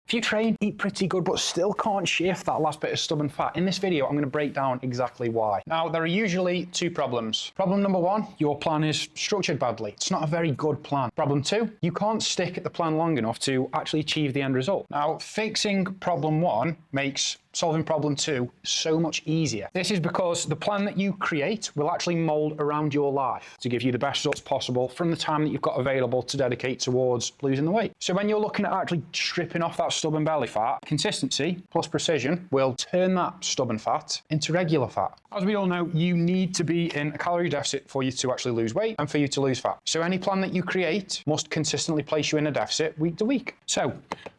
If you train, eat pretty good, but still can't shift that last bit of stubborn fat, in this video, I'm going to break down exactly why. Now, there are usually two problems. Problem number one, your plan is structured badly. It's not a very good plan. Problem two, you can't stick at the plan long enough to actually achieve the end result. Now, fixing problem one makes solving problem two so much easier. This is because the plan that you create will actually mold around your life to give you the best results possible from the time that you've got available to dedicate towards losing the weight. So when you're looking at actually stripping off that stubborn belly fat, consistency plus precision will turn that stubborn fat into regular fat. As we all know, you need to be in a calorie deficit for you to actually lose weight and for you to lose fat. So any plan that you create must consistently place you in a deficit week to week. So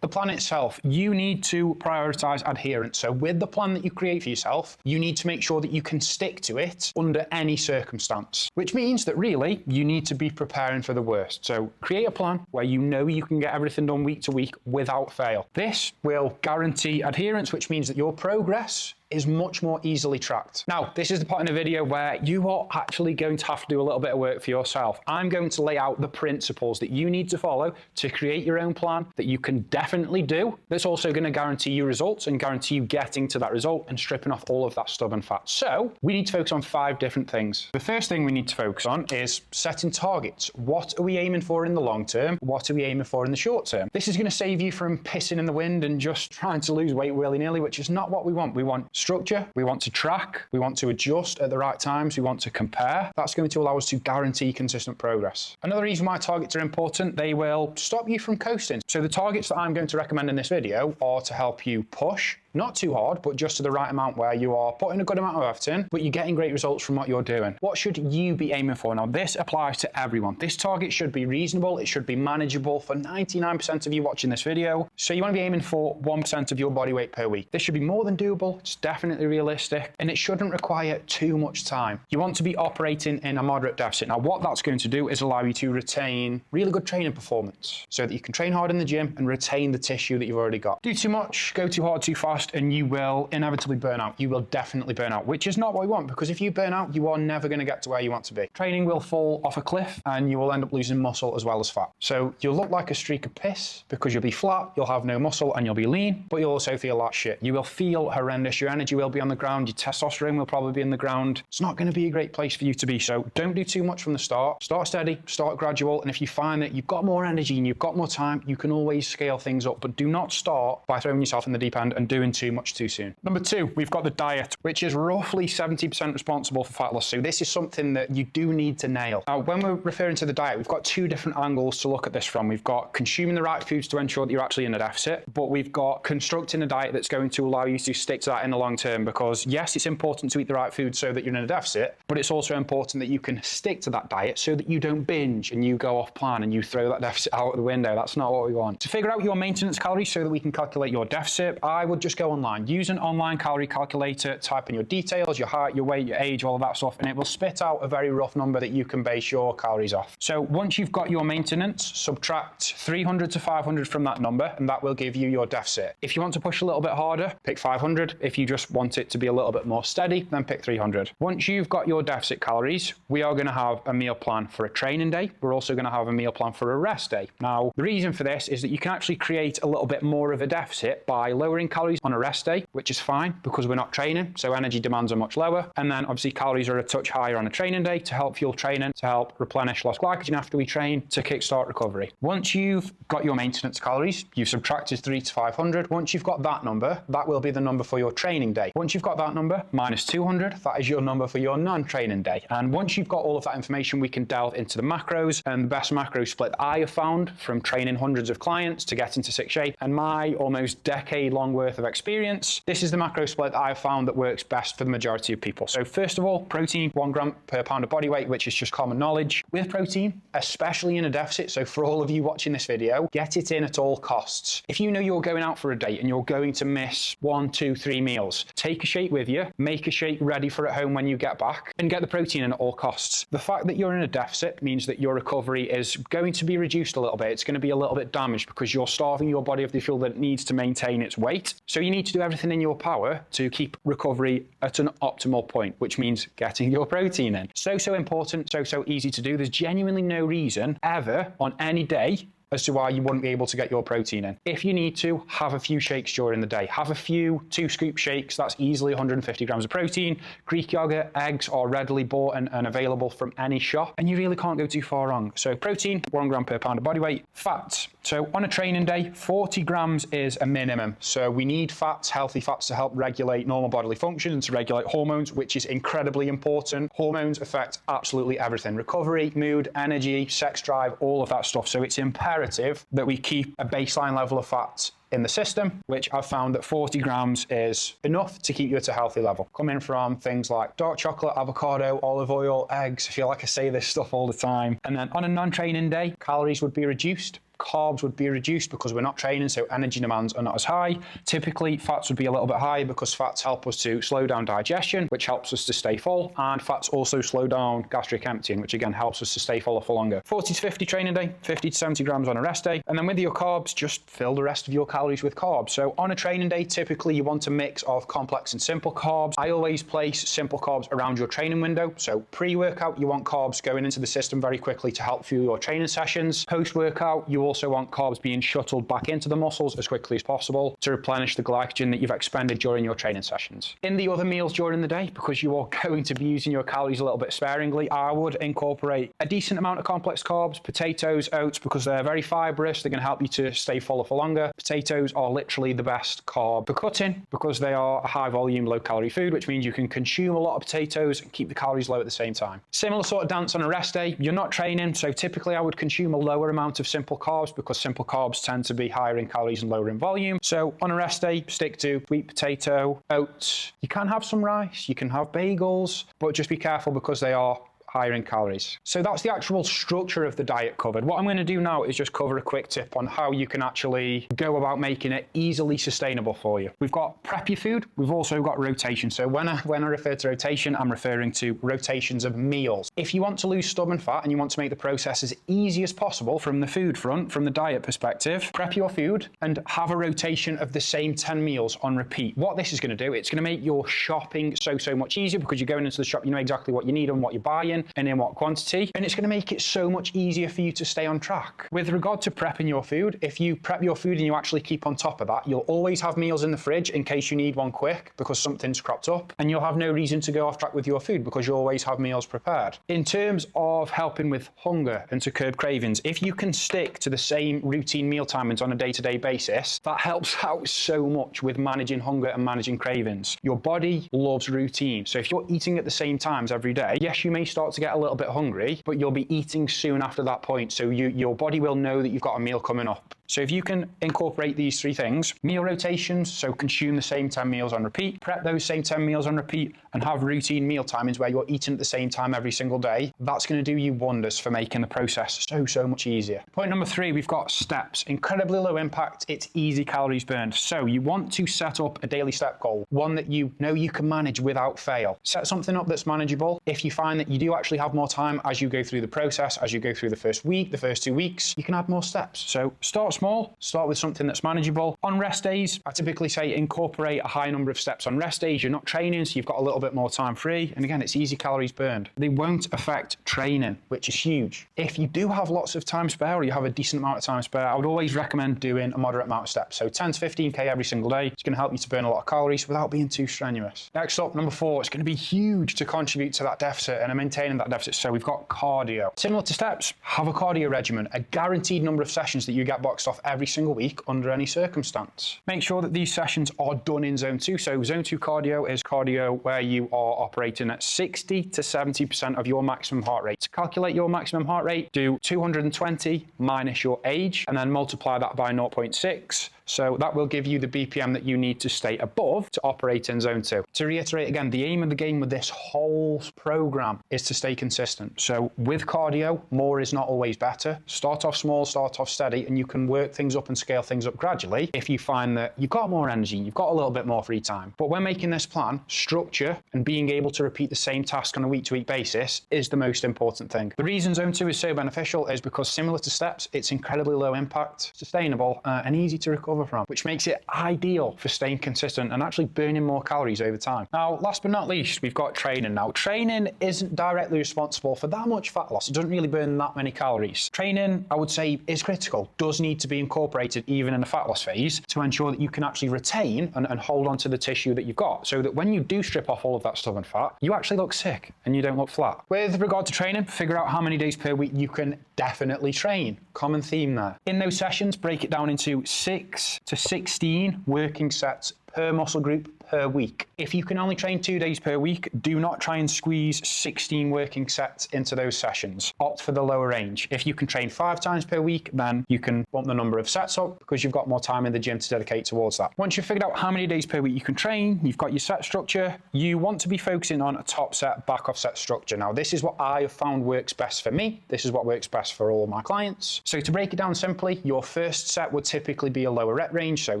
the plan itself, you need to prioritize adherence. So with the plan that you create for yourself, you need to make sure that you can stick to it under any circumstance, which means that really you need to be preparing for the worst. So create a plan where you know you can get everything done week to week without fail. This will guarantee adherence, which means that your progress is much more easily tracked. Now, this is the part in the video where you are actually going to have to do a little bit of work for yourself. I'm going to lay out the principles that you need to follow to create your own plan that you can definitely do. That's also going to guarantee you results and guarantee you getting to that result and stripping off all of that stubborn fat. So we need to focus on 5 different things. The first thing we need to focus on is setting targets. What are we aiming for in the long term? What are we aiming for in the short term? This is going to save you from pissing in the wind and just trying to lose weight willy-nilly, which is not what we want. We want structure, we want to track, we want to adjust at the right times, we want to compare. That's going to allow us to guarantee consistent progress. Another reason why targets are important, they will stop you from coasting. So the targets that I'm going to recommend in this video are to help you push, not too hard, but just to the right amount where you are putting a good amount of effort in, but you're getting great results from what you're doing. What should you be aiming for? Now, this applies to everyone. This target should be reasonable. It should be manageable for 99% of you watching this video. So you want to be aiming for 1% of your body weight per week. This should be more than doable. It's definitely realistic, and it shouldn't require too much time. You want to be operating in a moderate deficit. Now, what that's going to do is allow you to retain really good training performance so that you can train hard in the gym and retain the tissue that you've already got. Do too much, go too hard, too fast, and you will inevitably burn out. You will definitely burn out, which is not what we want, because if you burn out, you are never going to get to where you want to be. Training will fall off a cliff and you will end up losing muscle as well as fat. So you'll look like a streak of piss because you'll be flat, you'll have no muscle and you'll be lean, but you'll also feel like shit. You will feel horrendous. Your energy will be on the ground. Your testosterone will probably be in the ground. It's not going to be a great place for you to be. So don't do too much from the start. Start steady, start gradual. And if you find that you've got more energy and you've got more time, you can always scale things up, but do not start by throwing yourself in the deep end and doing too much too soon. Number 2, we've got the diet, which is roughly 70% responsible for fat loss. So this is something that you do need to nail. Now, when we're referring to the diet, we've got 2 different angles to look at this from. We've got consuming the right foods to ensure that you're actually in a deficit, but we've got constructing a diet that's going to allow you to stick to that in the long term, because yes, it's important to eat the right food so that you're in a deficit, but it's also important that you can stick to that diet so that you don't binge and you go off plan and you throw that deficit out the window. That's not what we want. To figure out your maintenance calories so that we can calculate your deficit, I would just go online. Use an online calorie calculator, type in your details, your height, your weight, your age, all of that stuff, and it will spit out a very rough number that you can base your calories off. So once you've got your maintenance, subtract 300 to 500 from that number, and that will give you your deficit. If you want to push a little bit harder, pick 500. If you just want it to be a little bit more steady, then pick 300. Once you've got your deficit calories, we are going to have a meal plan for a training day. We're also going to have a meal plan for a rest day. Now, the reason for this is that you can actually create a little bit more of a deficit by lowering calories on a rest day, which is fine because we're not training, so energy demands are much lower. And then obviously calories are a touch higher on a training day to help fuel training, to help replenish lost glycogen after we train, to kickstart recovery. Once you've got your maintenance calories, you've subtracted 3 to 500. Once you've got that number, that will be the number for your training day. Once you've got that number, minus 200, that is your number for your non-training day. And once you've got all of that information, we can delve into the macros, and the best macro split I have found from training hundreds of clients to get into sick shape and my almost decade-long worth of experience, this is the macro split that I've found that works best for the majority of people. So first of all, protein, 1 gram per pound of body weight, which is just common knowledge. With protein, especially in a deficit, so for all of you watching this video, get it in at all costs. If you know you're going out for a date and you're going to miss 1, 2, 3 meals, take a shake with you, make a shake ready for at home when you get back, and get the protein in at all costs. The fact that you're in a deficit means that your recovery is going to be reduced a little bit. It's going to be a little bit damaged because you're starving your body of the fuel that it needs to maintain its weight. So you need to do everything in your power to keep recovery at an optimal point, which means getting your protein in. So important, so easy to do. There's genuinely no reason ever on any day as to why you wouldn't be able to get your protein in. If you need to, have a few shakes during the day. Have a few 2-scoop shakes. That's easily 150 grams of protein. Greek yogurt, eggs are readily bought and available from any shop, and you really can't go too far wrong. So protein, 1 gram per pound of body weight. Fats. So on a training day, 40 grams is a minimum. So we need fats, healthy fats, to help regulate normal bodily functions and to regulate hormones, which is incredibly important. Hormones affect absolutely everything: recovery, mood, energy, sex drive, all of that stuff. So it's imperative that we keep a baseline level of fats in the system, which I've found that 40 grams is enough to keep you at a healthy level. Coming from things like dark chocolate, avocado, olive oil, eggs. I feel like I say this stuff all the time. And then on a non-training day, calories would be reduced. Carbs would be reduced because we're not training, so energy demands are not as high. Typically, fats would be a little bit higher because fats help us to slow down digestion, which helps us to stay full, and fats also slow down gastric emptying, which again helps us to stay fuller for longer. 40 to 50 training day, 50 to 70 grams on a rest day, and then with your carbs, just fill the rest of your calories with carbs. So on a training day, typically you want a mix of complex and simple carbs. I always place simple carbs around your training window. So pre-workout, you want carbs going into the system very quickly to help fuel your training sessions. Post-workout, you also want carbs being shuttled back into the muscles as quickly as possible to replenish the glycogen that you've expended during your training sessions. In the other meals during the day, because you are going to be using your calories a little bit sparingly, I would incorporate a decent amount of complex carbs, potatoes, oats, because they're very fibrous. They're going to help you to stay fuller for longer. Potatoes are literally the best carb for cutting because they are a high volume, low calorie food, which means you can consume a lot of potatoes and keep the calories low at the same time. Similar sort of dance on a rest day. You're not training, so typically I would consume a lower amount of simple carbs because simple carbs tend to be higher in calories and lower in volume. So on a rest day, stick to sweet potato, oats. You can have some rice, you can have bagels, but just be careful because they are higher in calories. So that's the actual structure of the diet covered. What I'm going to do now is just cover a quick tip on how you can actually go about making it easily sustainable for you. We've got prep your food. We've also got rotation. So when I refer to rotation, I'm referring to rotations of meals. If you want to lose stubborn fat and you want to make the process as easy as possible from the food front, from the diet perspective, prep your food and have a rotation of the same 10 meals on repeat. What this is going to do, it's going to make your shopping so much easier because you're going into the shop, you know exactly what you need and what you're buying and in what quantity, and it's going to make it so much easier for you to stay on track. With regard to prepping your food, if you prep your food and you actually keep on top of that, you'll always have meals in the fridge in case you need one quick because something's cropped up, and you'll have no reason to go off track with your food because you always have meals prepared. In terms of helping with hunger and to curb cravings, if you can stick to the same routine meal timings on a day-to-day basis, that helps out so much with managing hunger and managing cravings. Your body loves routine, so if you're eating at the same times every day, yes, you may start to get a little bit hungry, but you'll be eating soon after that point. So your body will know that you've got a meal coming up. So if you can incorporate these three things, meal rotations, so consume the same 10 meals on repeat, prep those same 10 meals on repeat, and have routine meal timings where you're eating at the same time every single day, that's going to do you wonders for making the process so much easier. Point number 3, we've got steps. Incredibly low impact, it's easy calories burned. So you want to set up a daily step goal, one that you know you can manage without fail. Set something up that's manageable. If you find that you do actually have more time as you go through the process, as you go through the first week, the first 2 weeks, you can add more steps. So start small, start with something that's manageable. On rest days, I typically say incorporate a high number of steps on rest days. You're not training, so you've got a little bit more time free. And again, it's easy calories burned. They won't affect training, which is huge. If you do have lots of time spare or you have a decent amount of time spare, I would always recommend doing a moderate amount of steps. So 10 to 15K every single day. It's going to help you to burn a lot of calories without being too strenuous. Next up, number 4, it's going to be huge to contribute to that deficit and maintaining that deficit. So we've got cardio. Similar to steps, have a cardio regimen, a guaranteed number of sessions that you get boxed off every single week under any circumstance. Make sure that these sessions are done in zone 2. So zone 2 cardio is cardio where you are operating at 60 to 70% of your maximum heart rate. To calculate your maximum heart rate, do 220 minus your age and then multiply that by 0.6. So that will give you the BPM that you need to stay above to operate in zone 2. To reiterate again, the aim of the game with this whole program is to stay consistent. So with cardio, more is not always better. Start off small, start off steady, and you can work things up and scale things up gradually if you find that you've got more energy, you've got a little bit more free time. But when making this plan, structure and being able to repeat the same task on a week-to-week basis is the most important thing. The reason zone 2 is so beneficial is because similar to steps, it's incredibly low impact, sustainable, and easy to recover recover from, which makes it ideal for staying consistent and actually burning more calories over time. Now, last but not least, we've got training. Now, training isn't directly responsible for that much fat loss. It doesn't really burn that many calories. Training, I would say, is critical, does need to be incorporated even in the fat loss phase to ensure that you can actually retain and hold on to the tissue that you've got, so that when you do strip off all of that stubborn fat, you actually look sick and you don't look flat. With regard to training, figure out how many days per week you can definitely train. Common theme there. In those sessions, break it down into 6 to 16 working sets per muscle group per week. If you can only train 2 days per week, do not try and squeeze 16 working sets into those sessions. Opt for the lower range. If you can train 5 times per week, then you can bump the number of sets up because you've got more time in the gym to dedicate towards that. Once you've figured out how many days per week you can train, you've got your set structure, you want to be focusing on a top set, back off set structure. Now, this is what I have found works best for me. This is what works best for all my clients. So to break it down simply, your first set would typically be a lower rep range, so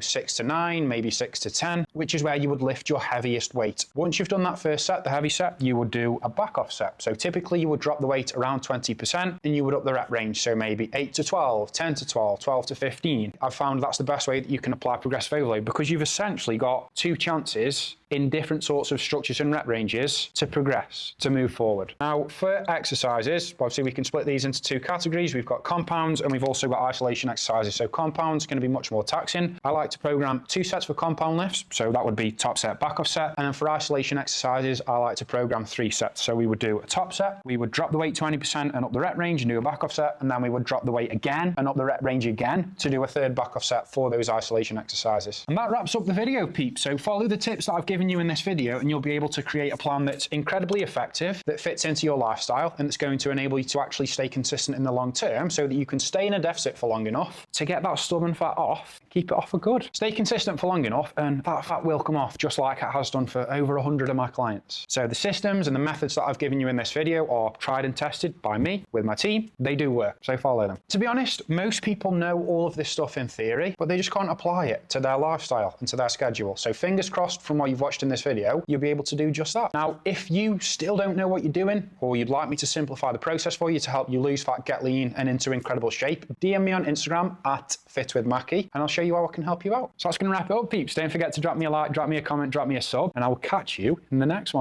6 to 9, maybe 6 to 10, which is where you would lift your heaviest weight. Once you've done that first set, the heavy set, you would do a back off set. So typically you would drop the weight around 20% and you would up the rep range. So maybe 8 to 12, 10 to 12, 12 to 15. I've found that's the best way that you can apply progressive overload because you've essentially got 2 chances in different sorts of structures and rep ranges to progress, to move forward. Now, for exercises, obviously we can split these into 2 categories. We've got compounds and we've also got isolation exercises. So compounds are going to be much more taxing. I like to program 2 sets for compound lifts. So that would be top set, back off set. And then for isolation exercises, I like to program 3 sets. So we would do a top set, we would drop the weight 20% and up the rep range and do a back off set. And then we would drop the weight again and up the rep range again to do a 3rd back off set for those isolation exercises. And that wraps up the video, peeps. So follow the tips that I've given you in this video and you'll be able to create a plan that's incredibly effective, that fits into your lifestyle, and that's going to enable you to actually stay consistent in the long term so that you can stay in a deficit for long enough to get that stubborn fat off, keep it off for good. Stay consistent for long enough and that fat will come off, just like it has done for over 100 of my clients. So the systems and the methods that I've given you in this video are tried and tested by me with my team. They do work, so follow them. To be honest, most people know all of this stuff in theory, but they just can't apply it to their lifestyle and to their schedule. So fingers crossed from what you've watched in this video, you'll be able to do just that. Now, if you still don't know what you're doing, or you'd like me to simplify the process for you to help you lose fat, get lean, and into incredible shape, DM me on Instagram at FitWithMackie, and I'll show you how I can help you out. So that's going to wrap it up, peeps. Don't forget to drop me a like, drop me a comment, drop me a sub, and I will catch you in the next one.